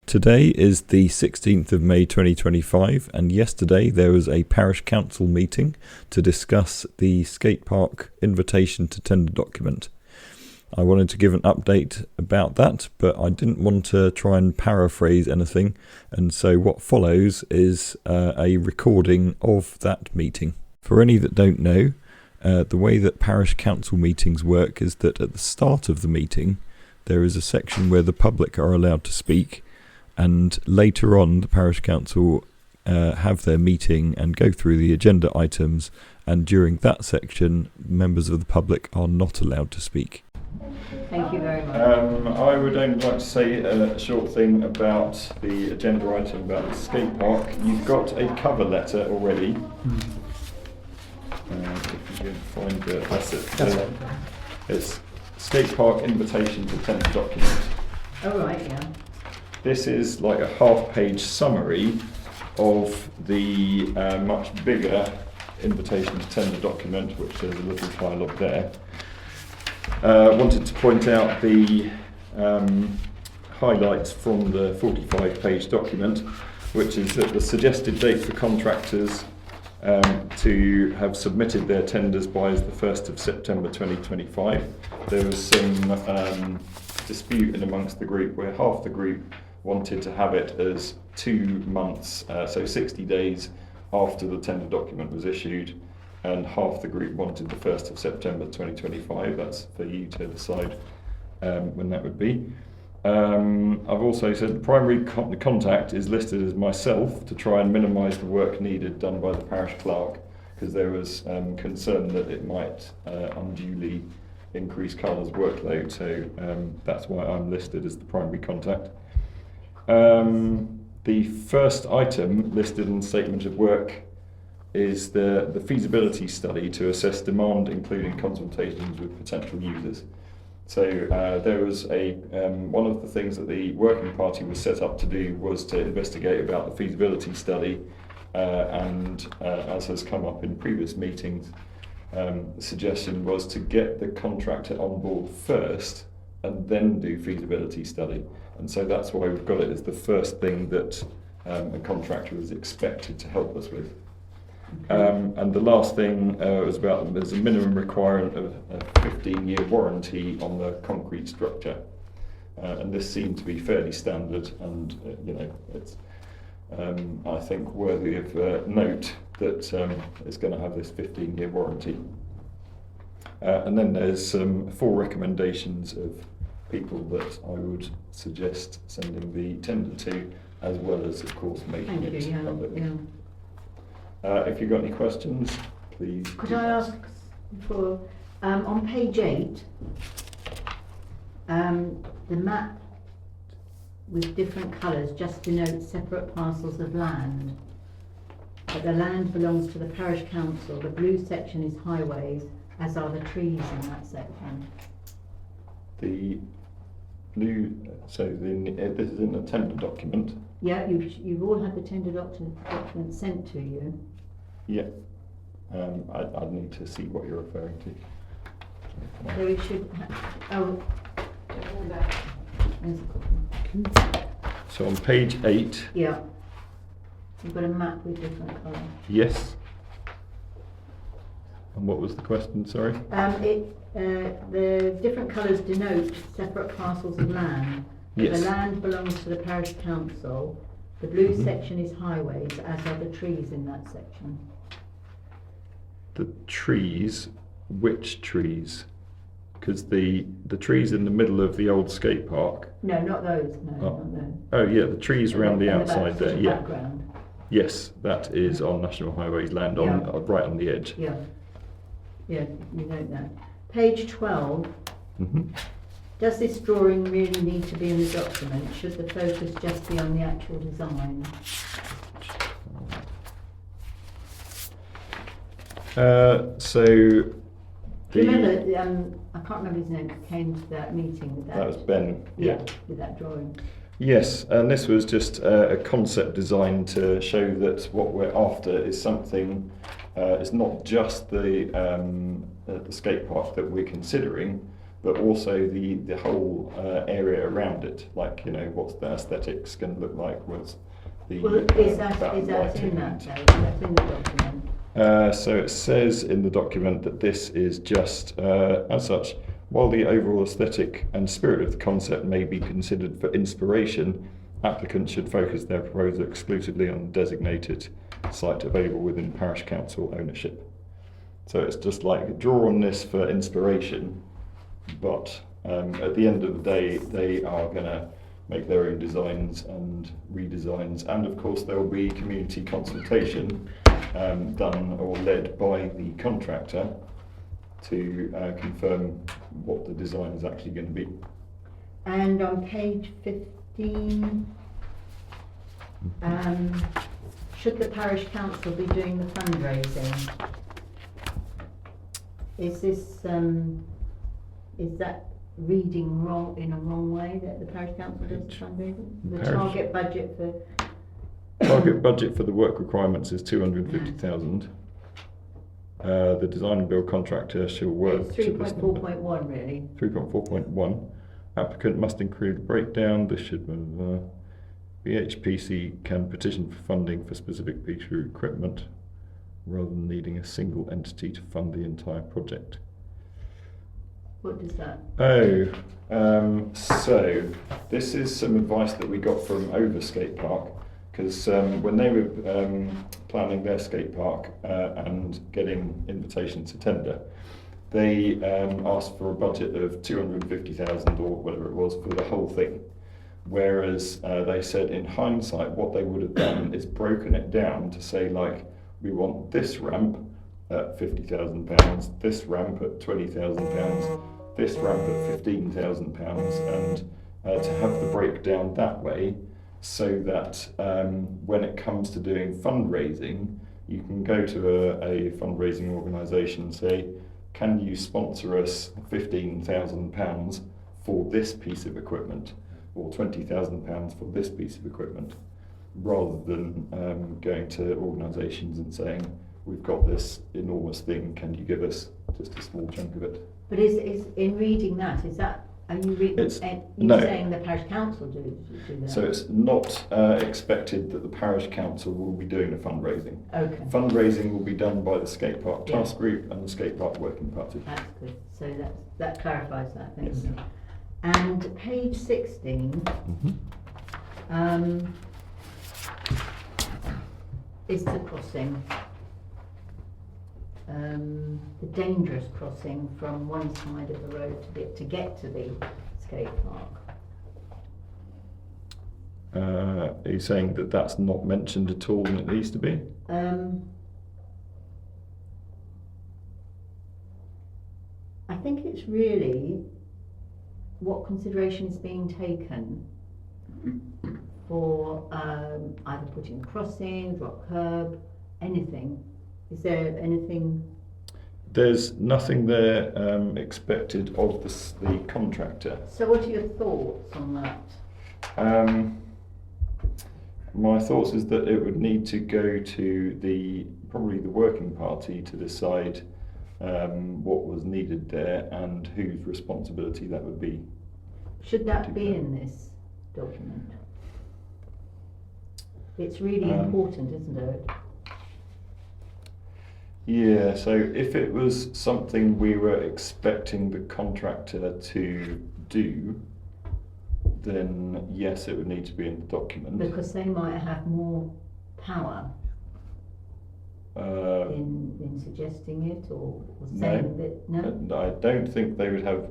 Today is the 16th of May 2025, and yesterday there was a parish council meeting to discuss the Skatepark invitation to tender document. I wanted to give an update about that, but I didn't want to try and paraphrase anything, and so what follows is a recording of that meeting. For any that don't know, the way that parish council meetings work is that at the start of the meeting there is a section where the public are allowed to speak, and later on the parish council have their meeting and go through the agenda items, and during that section members of the public are not allowed to speak. Thank you very much. I would only like to say a short thing about the agenda item about the skate park. You've got a cover letter already. If you can find it, that's it. It's skate park invitation to tender document. Oh right, yeah. This is like a half-page summary of the much bigger invitation to tender document, which there's a little dialogue there. Wanted to point out the highlights from the 45-page document, which is that the suggested date for contractors to have submitted their tenders by is the 1st of September 2025. There was some dispute in amongst the group where half the group wanted to have it as 2 months, so 60 days after the tender document was issued, and half the group wanted the 1st of September 2025. That's for you to decide when that would be. I've also said the primary contact is listed as myself to try and minimise the work needed done by the parish clerk, because there was concern that it might unduly increase Carla's workload, so that's why I'm listed as the primary contact. The first item listed in the statement of work is the feasibility study to assess demand, including consultations with potential users. So there was one of the things that the working party was set up to do was to investigate about the feasibility study, and as has come up in previous meetings, the suggestion was to get the contractor on board first and then do feasibility study. And so that's why we've got it as the first thing that a contractor is expected to help us with. And the last thing was about there's a minimum requirement of a 15-year warranty on the concrete structure. And this seemed to be fairly standard, and it's I think worthy of note that it's going to have this 15-year warranty. And then there's 4 recommendations of people that I would suggest sending the tender to, as well as, of course, making it public. If you've got any questions, please. Could I ask for, on page 8, the map with different colours just denotes separate parcels of land. But the land belongs to the parish council. The blue section is highways, as are the trees in that section. The blue, so this is in the tender document. Yeah, you've all had the tender document sent to you. Yeah, I'd need to see what you're referring to. So it should. So on page 8. Yeah. You've got a map with different colours. Yes. And what was the question? Sorry. The different colours denote separate parcels of land. Yes. The land belongs to the parish council. The blue section is highways, as are the trees in that section. The trees, which trees? Because the trees in the middle of the old skate park. No, not those. No, not those. Oh yeah, the trees around the outside there. Yeah. Background. Yes, that is on National Highways land, right on the edge. Yeah. Yeah, you note that. Page 12. Does this drawing really need to be in the document? Should the focus just be on the actual design? Remember, I can't remember his name, came to that meeting with that. That was Ben. Yeah, with that drawing. Yes, and this was just a concept design to show that what we're after is something. It's not just the skate park that we're considering, but also the whole area around it, like, you know, what's the aesthetics going to look like, what's the Well, is that lighting in that and- though? Is that in the document? So it says in the document that this is just, as such, while the overall aesthetic and spirit of the concept may be considered for inspiration, applicants should focus their proposal exclusively on the designated site available within parish council ownership. So it's just like, draw on this for inspiration, but at the end of the day, they are going to make their own designs and redesigns, and of course there will be community consultation done or led by the contractor to confirm what the design is actually going to be. And on page 15, should the parish council be doing the fundraising? Is this is that reading wrong in a wrong way, that the parish council does the fundraising? The target budget for the work requirements is 250,000. The design and build contractor shall work It's to this number. 3.4.1 really. 3.4.1. Applicant must include a breakdown. This should BHPC can petition for funding for specific piece of equipment rather than needing a single entity to fund the entire project. What does that? So this is some advice that we got from Over Skatepark, because when they were planning their skate park and getting invitations to tender, they asked for a budget of 250,000 or whatever it was for the whole thing. Whereas they said in hindsight, what they would have done is broken it down to say, like, we want this ramp at £50,000, this ramp at £20,000, this ramp at £15,000, and to have the breakdown that way, so that when it comes to doing fundraising, you can go to a fundraising organisation and say, can you sponsor us £15,000 for this piece of equipment, or £20,000 for this piece of equipment, rather than going to organisations and saying, we've got this enormous thing, can you give us just a small chunk of it? But is in reading that, is that, are you no. saying the parish council do that? So it's not expected that the parish council will be doing the fundraising. Okay. Fundraising will be done by the Skatepark Task Yeah. Group and the Skatepark Working Party. That's good. So that clarifies that, thank Yes. you. And page 16 is the crossing. The dangerous crossing from one side of the road to get to the skate park. Are you saying that that's not mentioned at all and it needs to be? I think it's really what consideration is being taken for either putting a crossing, drop curb, anything. Is there anything? There's nothing there expected of the contractor. So what are your thoughts on that? My thoughts is that it would need to go to probably the working party to decide what was needed there and whose responsibility that would be. Should that be in this document? It's really important, isn't it? Yeah, so if it was something we were expecting the contractor to do, then yes, it would need to be in the document. Because they might have more power in suggesting it or saying that. No? I don't think they would have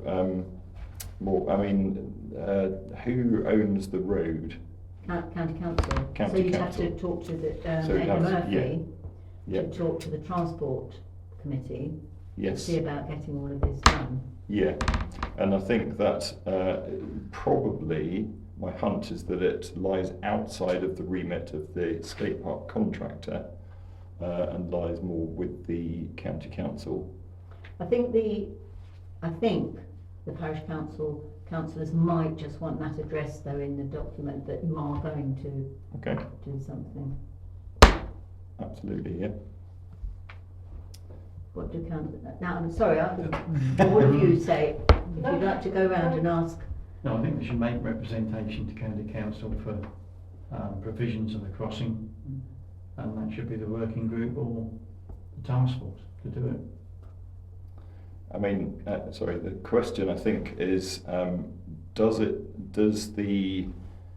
more. I mean, who owns the road? County Council. County so you'd Council. have to talk to the So it'd Edna have to- Murphy Yeah. to talk to the Transport Committee to Yes. see about getting all of this done. Yeah, and I think that probably my hunch is that it lies outside of the remit of the skate park contractor and lies more with the county council. I think the parish councillors might just want that addressed though in the document that you are going to Okay. do something. Absolutely, yeah. What do council? Now I'm sorry, what do you say? If you'd like to go round and ask. No, I think we should make representation to County Council for provisions of the crossing, and that should be the working group or the task force to do it. I mean, sorry, the question I think is, does the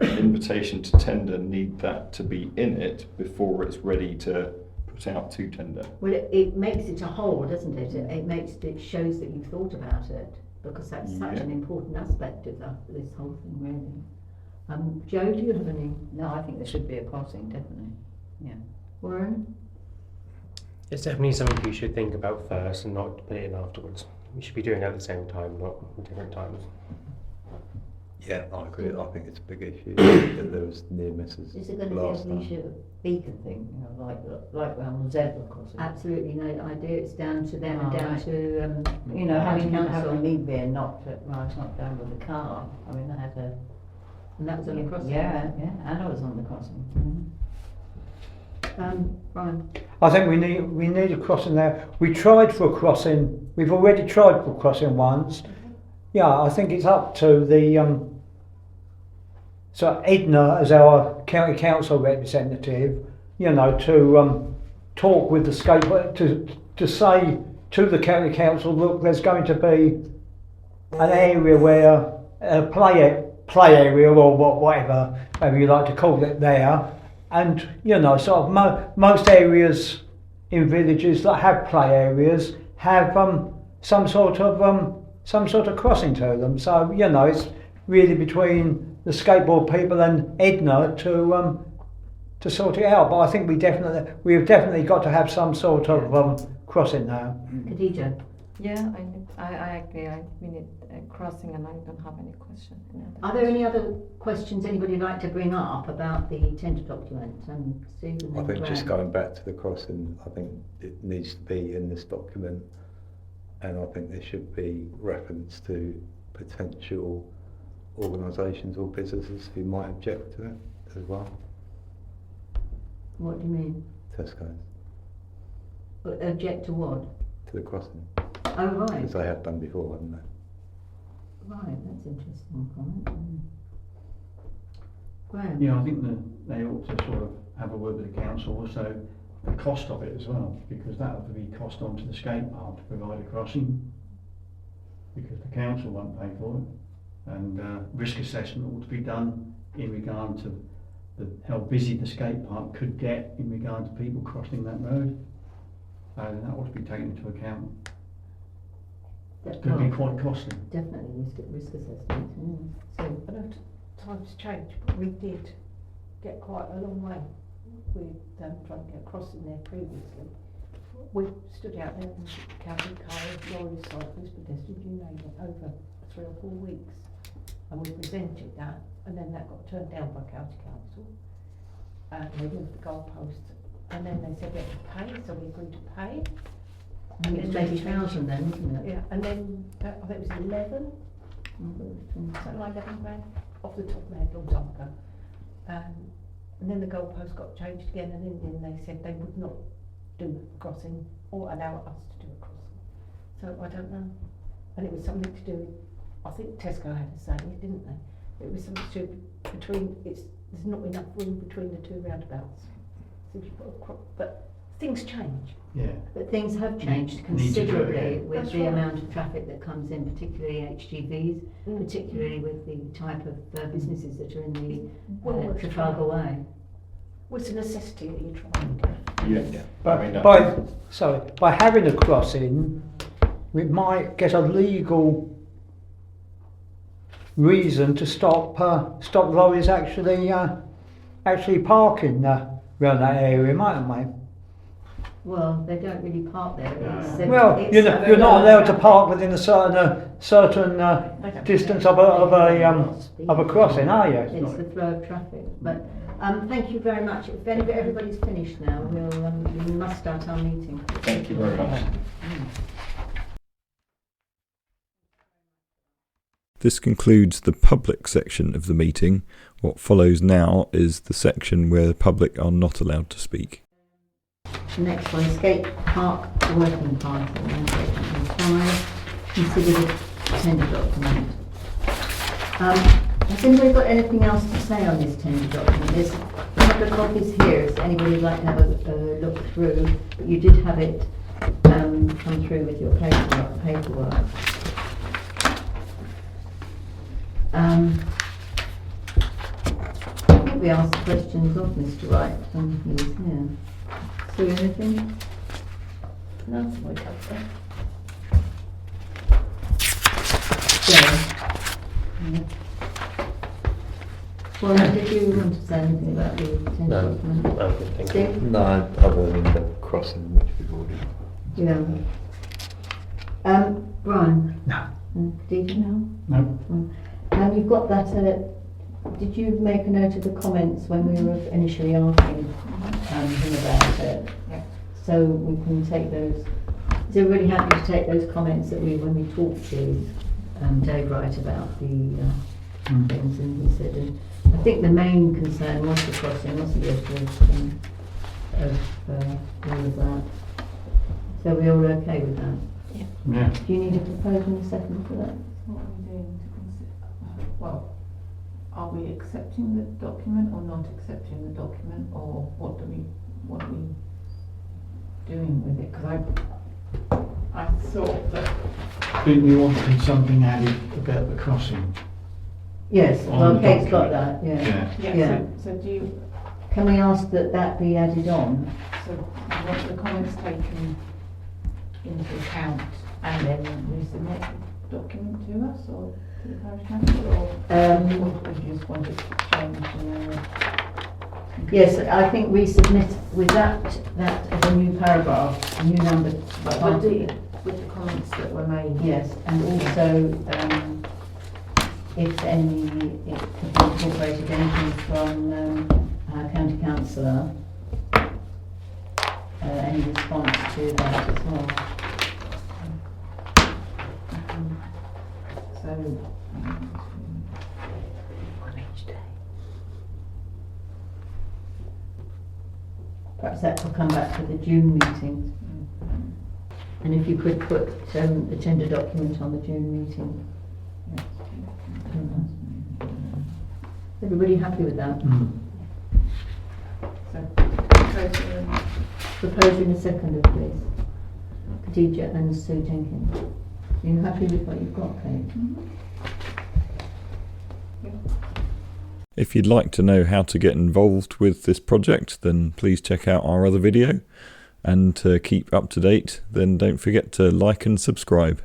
invitation to tender need that to be in it before it's ready to put out to tender? Well, it makes it a whole, doesn't it? It shows that you've thought about it, because that's such an important aspect of this whole thing, really. Joe, do you have any? No, I think there should be a crossing, definitely. Yeah. Warren? It's definitely something you should think about first and not put it in afterwards. We should be doing it at the same time, not at different times. Yeah, I agree. I think it's a big issue that there was near misses. Is it going to be a last time. leisure beacon thing, you know, like around the zebra crossing? Absolutely no idea. It's down to them and down right. to You know, having council. me being knocked down with the car. I mean, I had a. And that was on the crossing. Yeah, and I was on the crossing. Brian? I think we need a crossing there. We tried for a crossing. We've already tried for a crossing once. Yeah, I think it's up to the so Edna as our county council representative, you know, to talk with the skateboard to say to the county council, look, there's going to be an area where a play area or whatever you like to call it there, and you know, sort of most areas in villages that have play areas have some sort of crossing to them. So you know, it's really between the skateboard people and Edna to sort it out. But I think we've definitely got to have some sort of crossing now. Khadija? Yeah, I agree. We need a crossing, and I don't have any question. Are there any other questions anybody would like to bring up about the tender document? Stephen? I think and just Graham? going back to the crossing, I think it needs to be in this document, and I think there should be reference to potential organisations or businesses who might object to it as well. What do you mean? Tesco's, Object to what? to the crossing, Oh, right. because they have done before, haven't they? Right, that's interesting comment. Graham? Yeah, I think that they ought to sort of have a word with the council, also the cost of it as well, because that would be cost onto the skate park to provide a crossing, because the council won't pay for it, and risk assessment ought to be done in regard to how busy the skate park could get in regard to people crossing that road, and that ought to be taken into account. It could be quite costly. Definitely risk assessment. So, I know times change, but we did get quite a long way with trying to get across in there previously. We stood out there and counted cars, lorries, cyclists, pedestrians, you name it, over 3 or 4 weeks. And we presented that, and then that got turned down by County Council. And we moved the goalposts, and then they said we had to pay, so we agreed to pay. and it's 20,000 then, isn't it? Yeah, and then I think it was 11, something like 11 grand, off the top of my head, a long time ago. And then the goalpost got changed again, and then they said they would not do a crossing or allow us to do a crossing. So I don't know. And it was something to do, I think Tesco had a say, didn't they? It was something to do between, there's not enough room between the 2 roundabouts. So if you put a but things change. Yeah. But things have changed Need to do it considerably again. with That's the right. amount of traffic that comes in, particularly HGVs, particularly with the type of businesses that are in the Well, Trafalgar Way. Well, it's a necessity that you're trying to get. Yeah. But I mean, by having a crossing, we might get a legal reason to stop lorries actually parking around that area, mightn't we? Well, they don't really park there. Well, you're not allowed to park within a certain distance of a crossing, are you? It's the flow of traffic. But thank you very much. If everybody's finished now, we must start our meeting. Thank you very much. This concludes the public section of the meeting. What follows now is the section where the public are not allowed to speak. The next one, Skatepark Working Party. Section 5. Consider the tender document. Has anybody got anything else to say on this tender document? There's a couple of copies here, if anybody would like to have a look through, but you did have it come through with your paperwork. I think we asked questions of Mr. Wright when he was here. So anything? No, we have that. Yeah. Well, did you want to say anything about the tender No, document? okay, thank you. Steve? No, other than the crossing, which we've already. Yeah. Brian? No. Did you know? No. You've got that, did you make a note of the comments when we were initially asking him about it? Yeah. So we can take those, is everybody happy to take those comments that when we talked to Dave Wright about the things, and he said, and I think the main concern was the crossing, wasn't it, of all of that. So we're all okay with that? Yeah. Do you need a proposal in a second for that? What are we doing to consider? Well, are we accepting the document or not accepting the document, or what are we doing with it? Because I thought that Didn't you wanted something added about the crossing? Yes, On well, the Kate's got document. that, yeah. Yeah. Yeah. So do you Can we ask that be added on? so you want the comments taken into account and then resubmit the document to us or to the parish council, or you just want it changed and Yes, I think we submit with that as a new paragraph, a new number. with the comments that were made? Yes, and also, if any, it could be incorporated anything from our county councillor, any response to that as well. So, On each day. Perhaps that will come back to the June meeting. And if you could put the tender document on the June meeting. Everybody happy with that? Propose in a second, please. Khadija and Sue Jenkins. Are you happy with what you've got, Kate? If you'd like to know how to get involved with this project, then please check out our other video. And to keep up to date, then don't forget to like and subscribe.